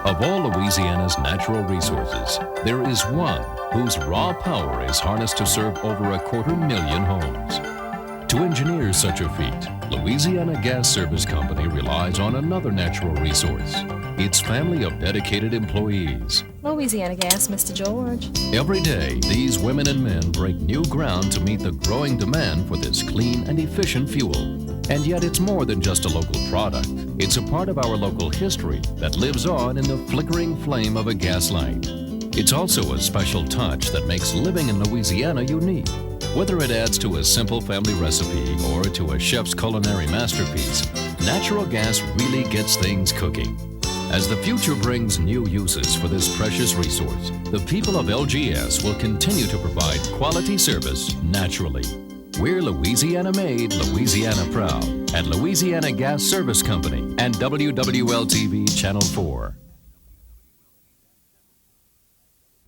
Of all Louisiana's natural resources, there is one whose raw power is harnessed to serve over 250,000 homes. To engineer such a feat, Louisiana Gas Service Company relies on another natural resource, its family of dedicated employees. Louisiana Gas, Mr. George. Every day, these women and men break new ground to meet the growing demand for this clean and efficient fuel. And yet it's more than just a local product. It's a part of our local history that lives on in the flickering flame of a gas light. It's also a special touch that makes living in Louisiana unique. Whether it adds to a simple family recipe or to a chef's culinary masterpiece, natural gas really gets things cooking. As the future brings new uses for this precious resource, the people of LGS will continue to provide quality service naturally. We're Louisiana made, Louisiana proud at Louisiana Gas Service Company and WWL-TV Channel 4.